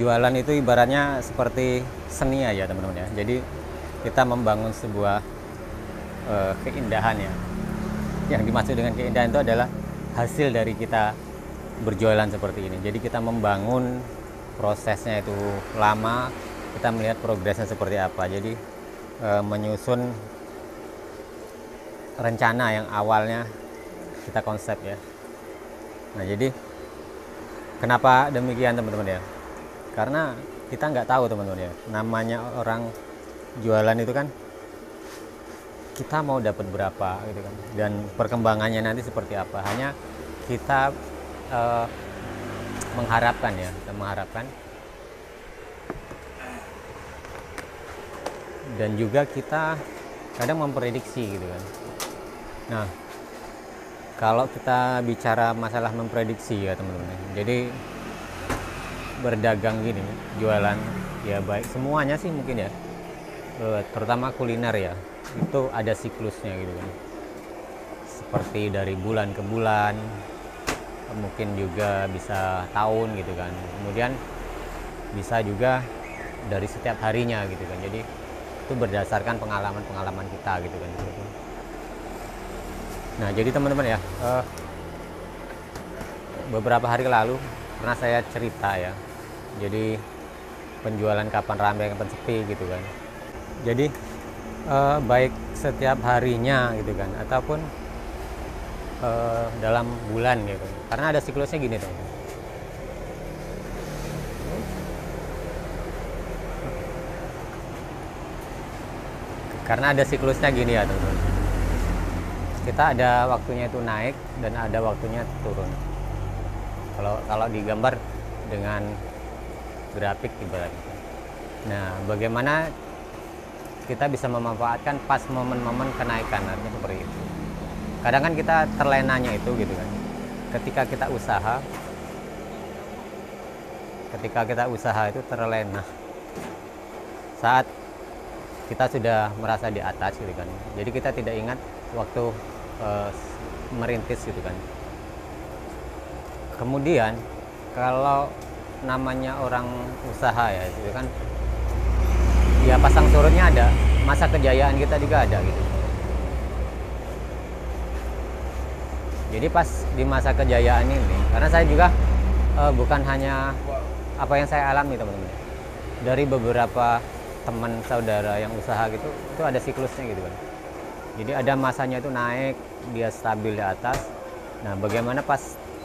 jualan itu ibaratnya seperti seni aja teman-teman ya. Jadi kita membangun sebuah keindahan ya. Yang dimaksud dengan keindahan itu adalah hasil dari kita berjualan seperti ini. Jadi kita membangun prosesnya itu lama, kita melihat progresnya seperti apa. Jadi menyusun rencana yang awalnya kita konsep ya. Nah jadi kenapa demikian teman-teman ya? Karena kita nggak tahu teman-teman ya, namanya orang jualan itu kan kita mau dapat berapa gitu kan, dan perkembangannya nanti seperti apa. Hanya kita mengharapkan ya, kita mengharapkan, dan juga kita kadang memprediksi gitu kan. Nah kalau kita bicara masalah memprediksi ya teman-teman, jadi berdagang gini, jualan ya, baik semuanya sih mungkin ya, terutama kuliner ya, itu ada siklusnya gitu kan, seperti dari bulan ke bulan, mungkin juga bisa tahun gitu kan, kemudian bisa juga dari setiap harinya gitu kan. Jadi itu berdasarkan pengalaman kita gitu kan. Nah jadi teman-teman ya, beberapa hari lalu pernah saya cerita ya, jadi penjualan kapan ramai kapan sepi gitu kan. Jadi baik setiap harinya gitu kan, ataupun dalam bulan gitu, karena ada siklusnya gini teman-teman. Karena ada siklusnya gini ya teman-teman, kita ada waktunya itu naik dan ada waktunya turun. Kalau digambar dengan grafik ibaratnya. Nah bagaimana kita bisa memanfaatkan pas momen-momen kenaikan, artinya seperti itu. Kadang kan kita terlenanya itu gitu kan, ketika kita usaha itu terlena saat kita sudah merasa di atas gitu kan. Jadi kita tidak ingat waktu merintis gitu kan. Kemudian kalau namanya orang usaha ya gitu kan, ya pasang surutnya ada, masa kejayaan kita juga ada gitu. Jadi pas di masa kejayaan ini, karena saya juga bukan hanya apa yang saya alami teman-teman, dari beberapa teman saudara yang usaha gitu, itu ada siklusnya gitu kan. Jadi ada masanya itu naik, dia stabil di atas. Nah bagaimana pas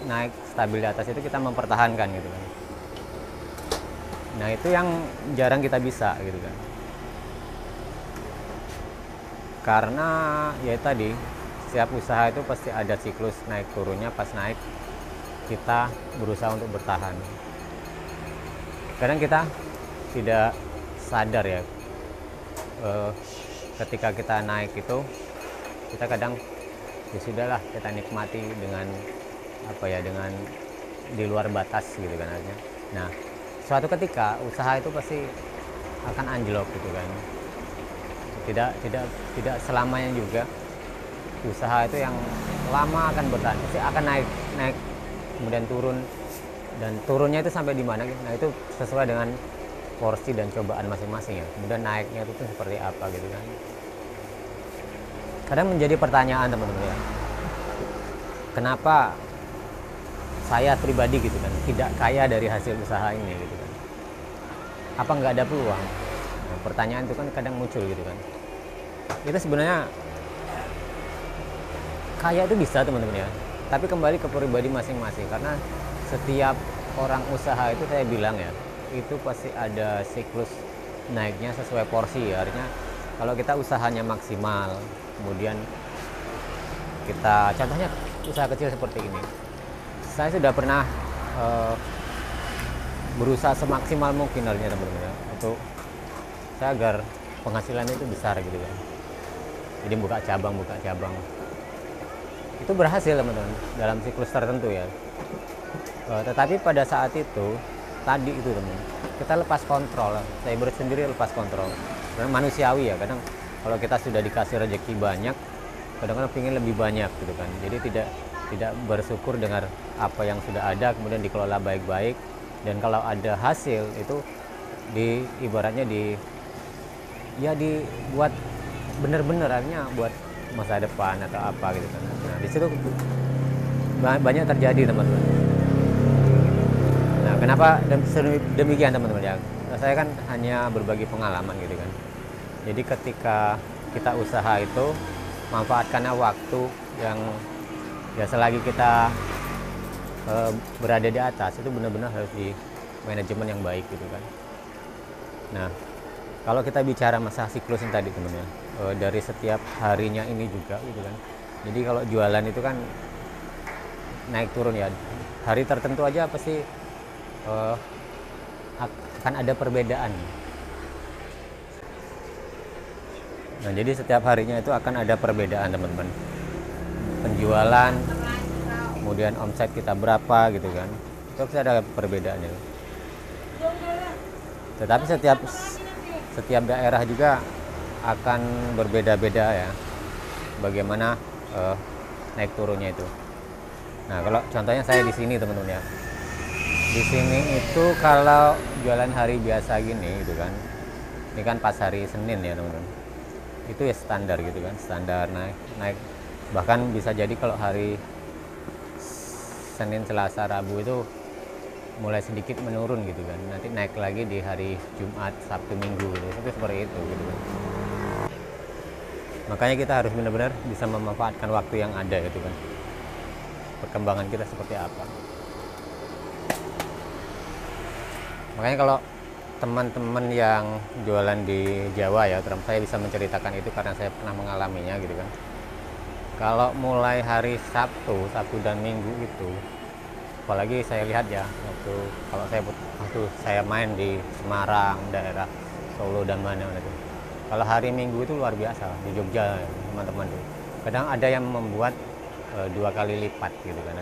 naik stabil di atas itu kita mempertahankan gitu kan. Nah itu yang jarang kita bisa gitu kan, karena ya tadi, setiap usaha itu pasti ada siklus naik turunnya. Pas naik kita berusaha untuk bertahan. Kadang kita tidak sadar ya, ketika kita naik itu kita kadang ya sudahlah, kita nikmati dengan apa ya, dengan di luar batas gitu kan artinya. Nah suatu ketika usaha itu pasti akan anjlok gitu kan. Tidak selamanya juga usaha itu yang lama akan bertahan, pasti akan naik kemudian turun, dan turunnya itu sampai di mana. Nah itu sesuai dengan porsi dan cobaan masing-masing ya. Kemudian naiknya itu seperti apa gitu kan. Kadang menjadi pertanyaan teman-teman ya, kenapa saya pribadi gitu kan tidak kaya dari hasil usaha ini gitu kan. Apa nggak ada peluang? Nah, pertanyaan itu kan kadang muncul gitu kan. Itu sebenarnya kaya itu bisa teman-teman ya, tapi kembali ke pribadi masing-masing. Karena setiap orang usaha itu saya bilang ya, itu pasti ada siklus naiknya sesuai porsi ya. Artinya kalau kita usahanya maksimal, kemudian kita contohnya usaha kecil seperti ini, saya sudah pernah berusaha semaksimal mungkin artinya teman-teman ya, untuk saya agar penghasilan itu besar gitu kan. Jadi buka cabang itu berhasil teman-teman dalam siklus tertentu ya. Tetapi pada saat itu tadi itu teman, kita lepas kontrol. Saya sendiri lepas kontrol, karena manusiawi ya. Kadang kalau kita sudah dikasih rezeki banyak, kadang-kadang ingin lebih banyak gitu kan. Jadi tidak bersyukur dengan apa yang sudah ada, kemudian dikelola baik-baik, Dan kalau ada hasil itu ibaratnya ya dibuat bener-bener, artinya buat masa depan atau apa gitu kan. Nah di situ banyak terjadi teman-teman. Nah kenapa demikian teman-teman ya, saya kan hanya berbagi pengalaman gitu kan. Jadi ketika kita usaha itu, manfaatkannya waktu yang ya selagi kita berada di atas itu benar-benar harus di manajemen yang baik gitu kan. Nah kalau kita bicara masa siklus yang tadi teman ya, dari setiap harinya ini juga gitu kan. Jadi kalau jualan itu kan naik turun ya, hari tertentu aja pasti akan ada perbedaan. Nah jadi setiap harinya itu akan ada perbedaan teman-teman, penjualan, kemudian omset kita berapa gitu kan, itu pasti ada perbedaannya. Tetapi setiap daerah juga akan berbeda-beda ya, bagaimana naik turunnya itu. Nah kalau contohnya saya di sini teman-teman ya, di sini itu kalau jualan hari biasa gini gitu kan, ini kan pas hari Senin ya teman-teman, itu ya standar gitu kan, standar naik. Bahkan bisa jadi kalau hari Senin, Selasa, Rabu itu mulai sedikit menurun gitu kan, nanti naik lagi di hari Jumat, Sabtu, Minggu gitu, itu seperti itu gitu kan. Makanya kita harus benar-benar bisa memanfaatkan waktu yang ada gitu kan, perkembangan kita seperti apa. Makanya kalau teman-teman yang jualan di Jawa ya, terus saya bisa menceritakan itu karena saya pernah mengalaminya gitu kan. Kalau mulai hari Sabtu dan Minggu itu, apalagi saya lihat ya, waktu saya main di Semarang, daerah Solo dan mana-mana itu. Kalau hari Minggu itu luar biasa di Jogja teman-teman tuh. Kadang ada yang membuat 2 kali lipat gitu kan,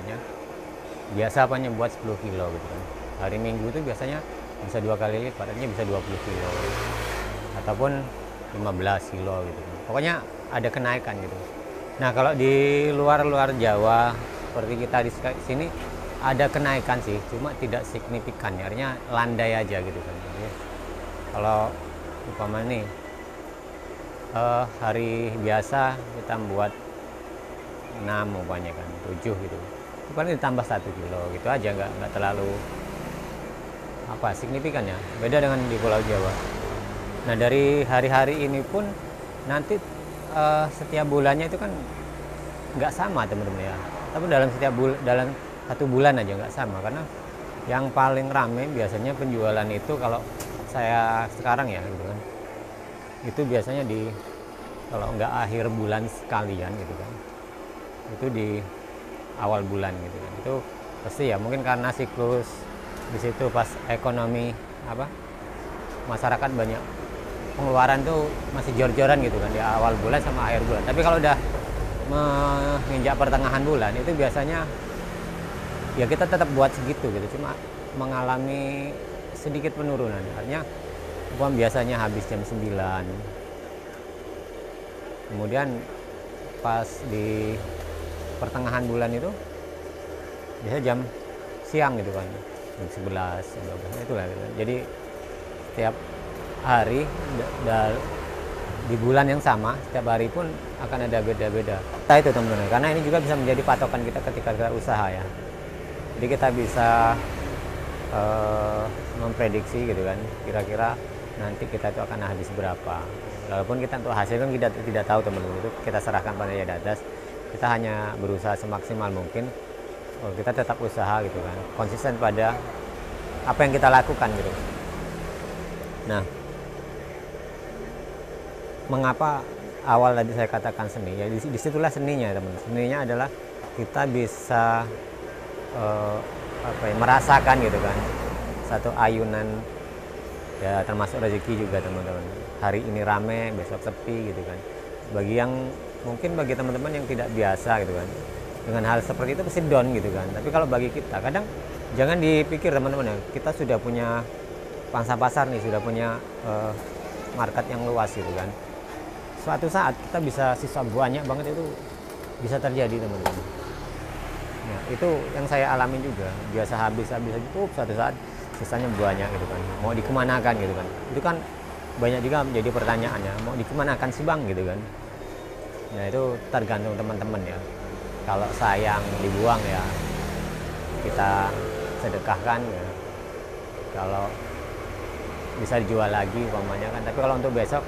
biasa apanya buat 10 kilo gitu kan. Hari Minggu itu biasanya bisa 2 kali lipat, artinya bisa 20 kilo ataupun 15 kilo gitu kan. Pokoknya ada kenaikan gitu. Nah kalau di luar Jawa seperti kita di sini ada kenaikan sih, cuma tidak signifikan, artinya landai aja gitu kan. Jadi, kalau umpama nih hari biasa kita membuat 6 umpamanya kan, 7 gitu, itu paling ditambah 1 kilo gitu aja, nggak terlalu signifikan ya, beda dengan di Pulau Jawa. Nah dari hari-hari ini pun nanti setiap bulannya itu kan nggak sama teman-teman ya, tapi dalam 1 bulan aja nggak sama, karena yang paling rame biasanya penjualan itu kalau saya sekarang ya gitu kan, itu biasanya kalau nggak akhir bulan sekalian gitu kan, itu di awal bulan gitu kan. Itu pasti ya mungkin karena siklus di situ pas ekonomi masyarakat banyak pengeluaran tuh masih jor-joran gitu kan di awal bulan sama akhir bulan. Tapi kalau udah menginjak pertengahan bulan itu biasanya ya kita tetap buat segitu gitu, cuma mengalami sedikit penurunan. Artinya biasanya habis jam 9, kemudian pas di pertengahan bulan itu biasa jam siang gitu kan, jam 11, jam 12, itulah gitu. Jadi setiap hari di bulan yang sama, setiap hari pun akan ada beda-beda. Nah itu teman-teman, karena ini juga bisa menjadi patokan kita ketika kita usaha ya. Jadi kita bisa memprediksi gitu kan, kira-kira nanti kita itu akan habis berapa. Walaupun kita untuk hasil kan kita tidak tahu teman-teman, itu kita serahkan pada yang di atas. Kita hanya berusaha semaksimal mungkin, kita tetap usaha gitu kan, konsisten pada apa yang kita lakukan gitu. Nah, mengapa awal tadi saya katakan seni ya, disitulah seninya teman-teman. Seninya adalah kita bisa merasakan gitu kan, satu ayunan ya, termasuk rezeki juga teman-teman. Hari ini rame, besok sepi gitu kan. Bagi teman-teman yang tidak biasa gitu kan, dengan hal seperti itu pasti down gitu kan. Tapi kalau bagi kita, kadang jangan dipikir teman-teman ya, kita sudah punya pangsa pasar nih, sudah punya market yang luas gitu kan. Suatu saat kita bisa sisa banyak banget, itu bisa terjadi teman-teman. Nah, itu yang saya alami juga, biasa habis itu suatu saat sisanya banyak gitu kan, mau dikemanakan gitu kan. Itu kan banyak juga menjadi pertanyaannya, mau dikemanakan sih bang gitu kan. Nah itu tergantung teman-teman ya, kalau sayang dibuang ya kita sedekahkan ya, kalau bisa dijual lagi umpamanya kan. Tapi kalau untuk besok,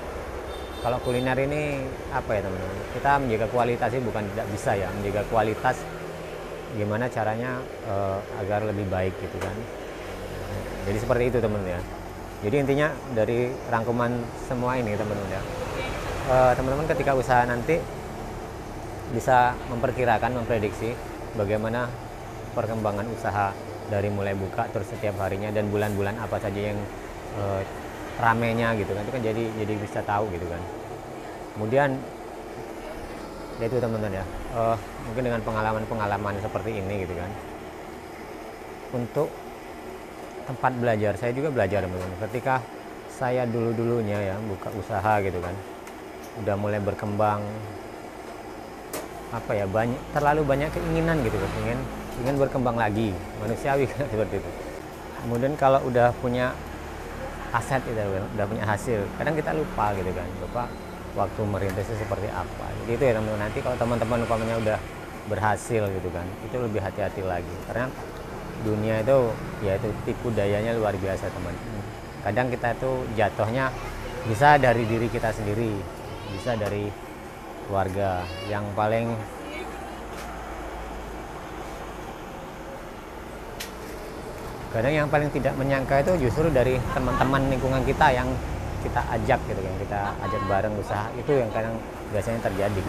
kalau kuliner ini apa ya teman-teman, kita menjaga kualitas sih, bukan tidak bisa ya, menjaga kualitas gimana caranya agar lebih baik gitu kan. Jadi seperti itu teman-teman ya. Jadi intinya dari rangkuman semua ini teman-teman ya, teman-teman ketika usaha nanti bisa memperkirakan, memprediksi bagaimana perkembangan usaha dari mulai buka terus setiap harinya, dan bulan-bulan apa saja yang ramenya gitu kan. Itu kan jadi bisa tahu gitu kan. Kemudian ya itu teman-teman ya, mungkin dengan pengalaman seperti ini gitu kan, untuk tempat belajar saya juga belajar teman-teman. Ketika saya dulunya ya buka usaha gitu kan, udah mulai berkembang, apa ya, terlalu banyak keinginan gitu kan, ingin berkembang lagi, manusiawi kan seperti itu. Kemudian kalau udah punya aset gitu, udah punya hasil, kadang kita lupa gitu kan, lupa waktu merintisnya seperti apa. Jadi itu ya teman-teman, nanti kalau teman-teman umpamanya udah berhasil gitu kan, itu lebih hati-hati lagi, karena dunia itu ya itu tipu dayanya luar biasa teman. Kadang kita itu jatuhnya bisa dari diri kita sendiri, bisa dari keluarga. Yang paling kadang yang paling tidak menyangka itu justru dari teman-teman lingkungan kita yang kita ajak gitu kan, kita ajak bareng usaha, itu yang kadang biasanya terjadi.